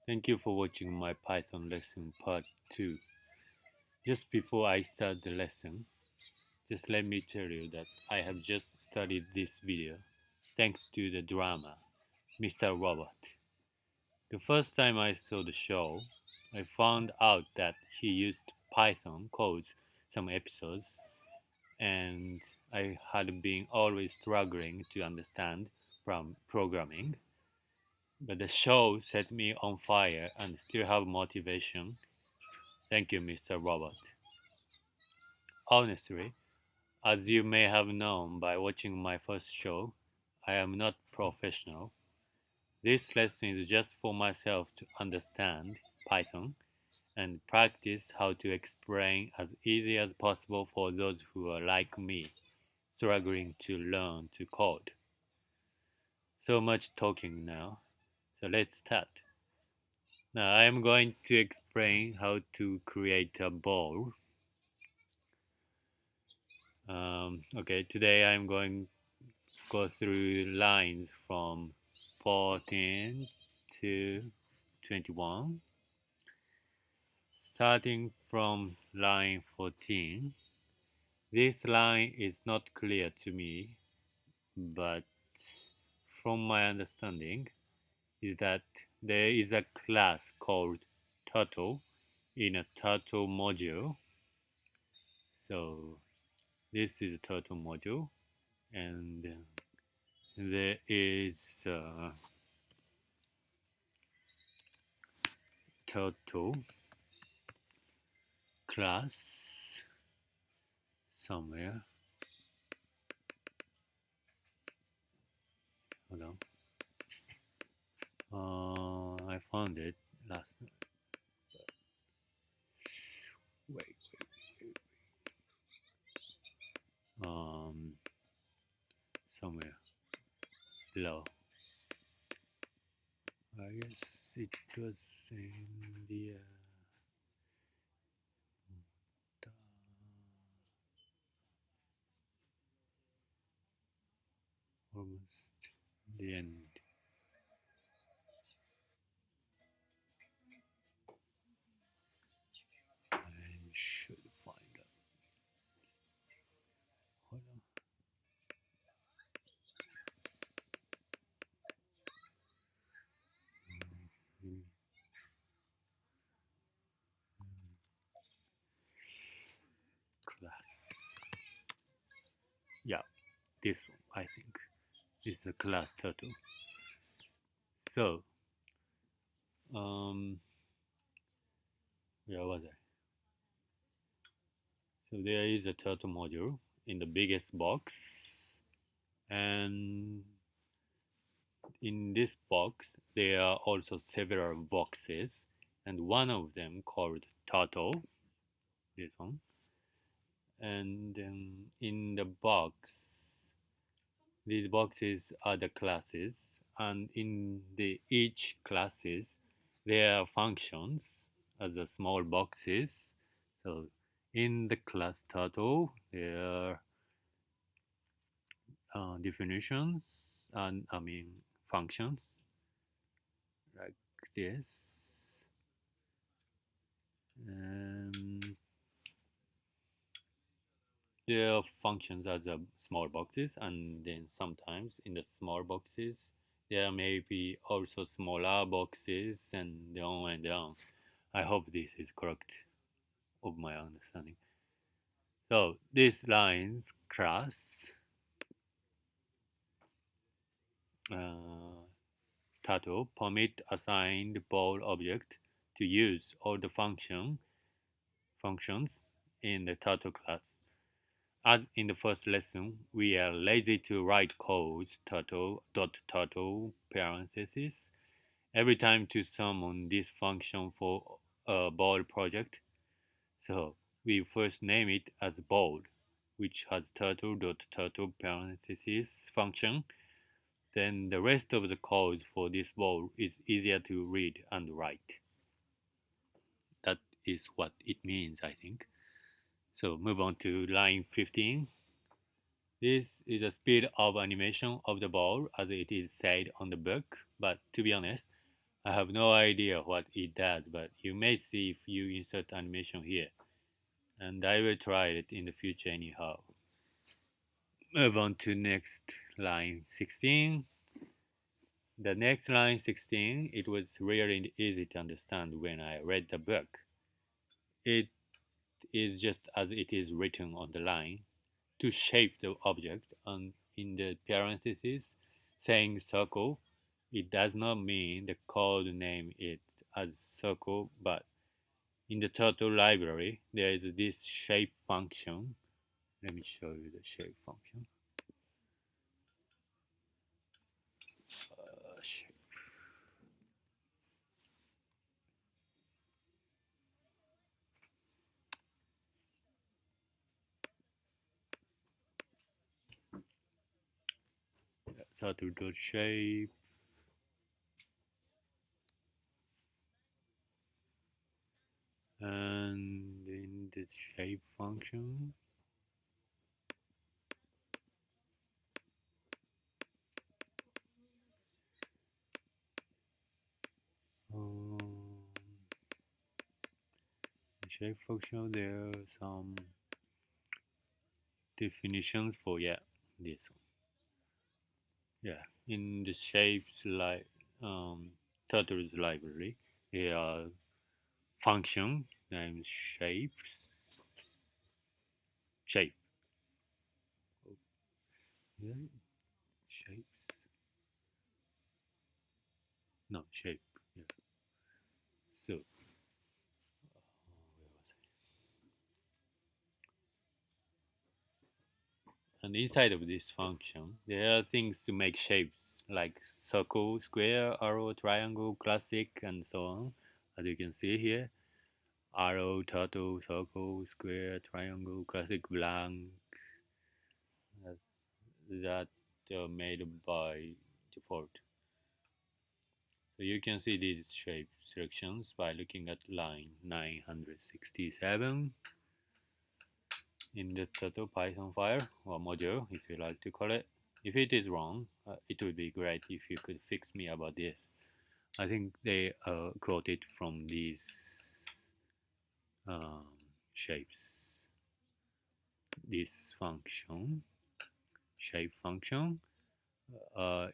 Thank you for watching my Python lesson part 2. Just before I start the lesson, just let me tell you that I have just studied this video thanks to the drama, Mr. Robot. The first time I saw the show, I found out that he used Python codes some episodes and I had been always struggling to understand from programming. But the show set me on fire and still have motivation. Thank you, Mr. Robot. Honestly, as you may have known by watching my first show, I am not professional. This lesson is just for myself to understand Python and practice how to explain as easy as possible for those who are like me, struggling to learn to code. So much talking now, so let's start. Now I am going to explain how to create a ball. Okay, today I'm going go through lines from 14 to 21. Starting from line 14, this line is not clear to me, but from my understanding is that there is a class called turtle in a turtle module. So this is a turtle module, and there is a turtle class somewhere. Hold on. I found it last night. Wait. Um, Somewhere below. I guess it was in the almost the end. I should find out. Hold on. Mm, Class. Yeah, this one, I think. Is the class turtle. So, um, where was I? So there is a turtle module in the biggest box, and in this box there are also several boxes, and one of them called turtle, this one, and in the box, these boxes are the classes, and in the each classes there are functions as a small boxes. So in the class turtle there are definitions and I mean functions like this. Um, there are functions as a small boxes, and then sometimes in the small boxes there may be also smaller boxes, and on and on. I hope this is correct of my understanding. So this lines class uh, title permit assigned ball object to use all the functions in the turtle class. As in the first lesson, we are lazy to write codes turtle parentheses every time to summon this function for a ball project. So we first name it as ball, which has turtle parentheses function. Then the rest of the code for this ball is easier to read and write. That is what it means, I think. So move on to line 15. This is the speed of animation of the ball as it is said on the book, but to be honest, I have no idea what it does, but you may see if you insert animation here, and I will try it in the future anyhow. Move on to next line 16. The next line 16, it was really easy to understand when I read the book. It is just as it is written on the line to shape the object, and in the parentheses saying circle, it does not mean the code name it as circle, but in the turtle library there is this shape function. Let me show you the shape function. Shape. Turtle dot shape, and in the shape function, um, shape function there are some definitions for, yeah, this one. Yeah, in the shapes like turtles library, there are function named shape, yeah, shapes, no shape, yeah. So where was it? And inside of this function, there are things to make shapes like circle, square, arrow, triangle, classic, and so on. As you can see here, arrow, turtle, circle, square, triangle, classic, blank, that made by default. So you can see these shape selections by looking at line 967 in the Turtle Python file or module, if you like to call it. If it is wrong, it would be great if you could fix me about this. I think they quoted from these um, shapes. This function, shape function,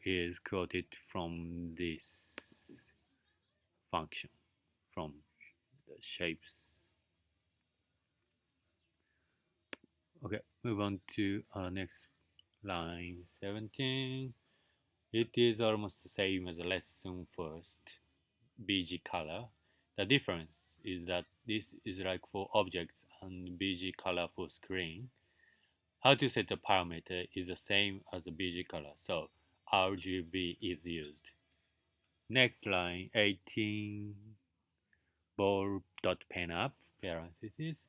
is quoted from this function, from the shapes. Okay, move on to next line 17. It is almost the same as the lesson first, BG color. The difference is that this is like for objects and BG color for screen. How to set a parameter is the same as the BG color, so RGB is used. Next line 18, ball.paintup, parentheses.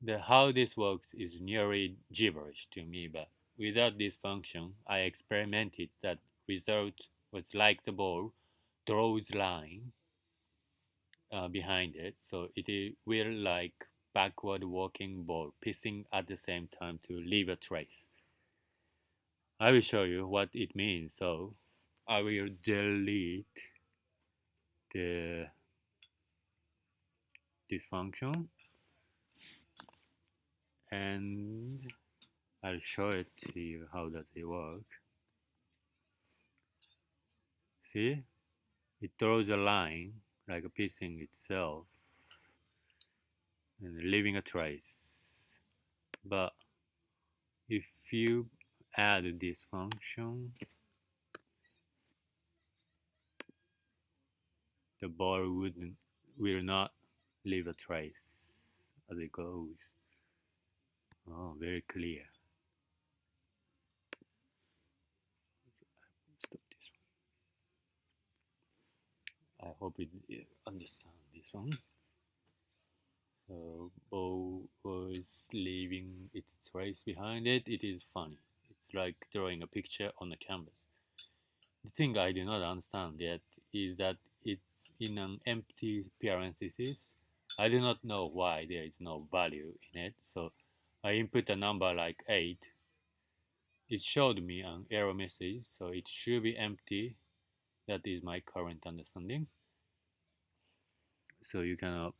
The how this works is nearly gibberish to me, but without this function, I experimented that result was like the ball draws line behind it, so it will like backward walking ball, pissing at the same time to leave a trace. I will show you what it means, so I will delete the this function and I'll show it to you how does it work. See? It draws a line like a piecing itself and leaving a trace. But if you add this function, the ball will not leave a trace as it goes. Oh, very clear. Stop this one. I hope you understand this one. So ball was leaving its trace behind it. It is funny. It's like drawing a picture on a canvas. The thing I do not understand yet is that it's in an empty parenthesis. I do not know why there is no value in it, so I input a number like 8. It showed me an error message, so it should be empty That is my current understanding. So you cannot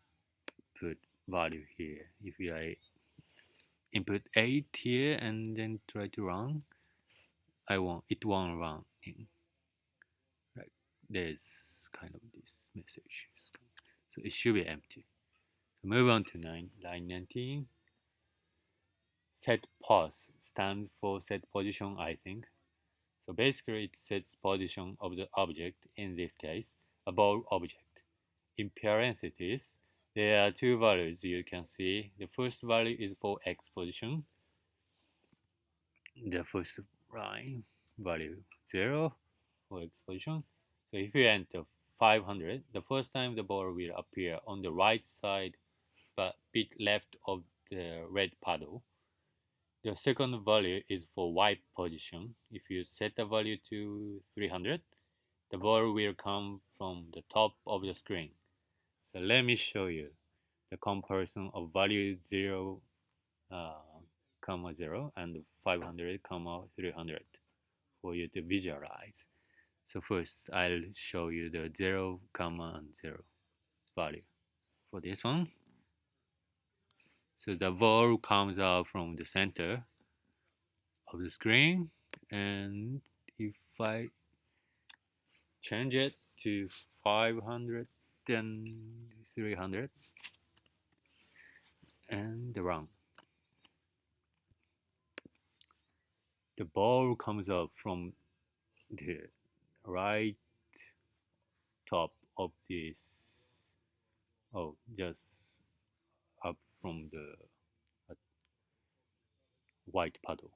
put value here. If I input 8 here and then try to run, it won't run in. Right. There's kind of this message. So it should be empty. So move on to line 19. Set pos stands for set position, I think. So basically it sets position of the object, in this case, above object. In parentheses, there are two values you can see. The first value is for x position. The first line value 0 for x position. So if you enter 500, the first time the ball will appear on the right side but bit left of the red paddle. The second value is for y position. If you set the value to 300, the ball will come from the top of the screen. So let me show you the comparison of value 0, comma 0 and 500, comma 300 for you to visualize. So first I'll show you the 0, comma and 0 value for this one. So the ball comes out from the center of the screen, and if I change it to 500 then 300 and run, the ball comes up from the right top of this, just up from the uh, white puddle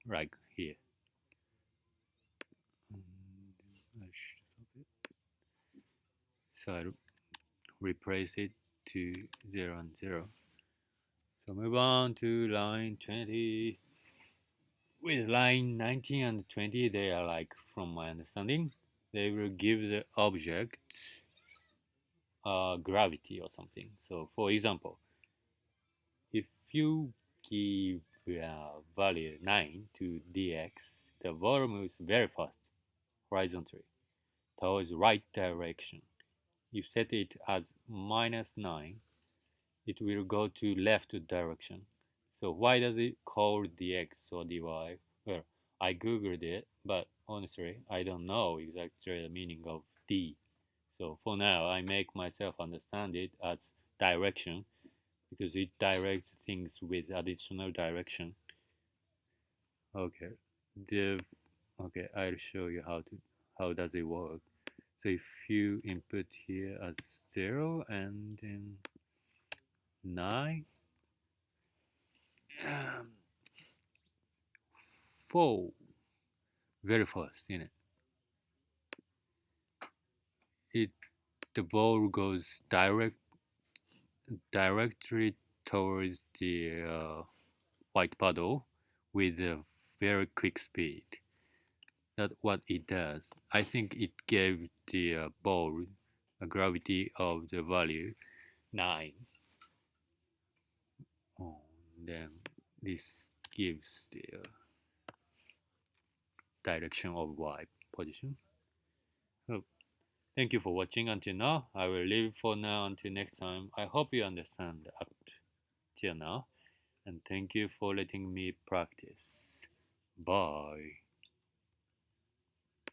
right here. So I replace it to 0 and 0. So move on to line 20. With line 19 and 20, they are like, from my understanding, they will give the object gravity or something. So for example, if you give value 9 to dx, the ball moves very fast horizontally towards the right direction. If set it as -9, it will go to left direction. So why does it call dx or dy? Well, I googled it, but honestly, I don't know exactly the meaning of d. So for now, I make myself understand it as direction because it directs things with additional direction. Okay, the okay, I'll show you how does it work. So if you input here as 0 and then 9, um, 4, very fast in it. The ball goes directly towards the white puddle with a very quick speed. That's what it does. I think it gave the ball a gravity of the value 9. Oh, then this gives the direction of y position. So thank you for watching until now. I will leave for now until next time. I hope you understand up till now, and thank you for letting me practice. Bye.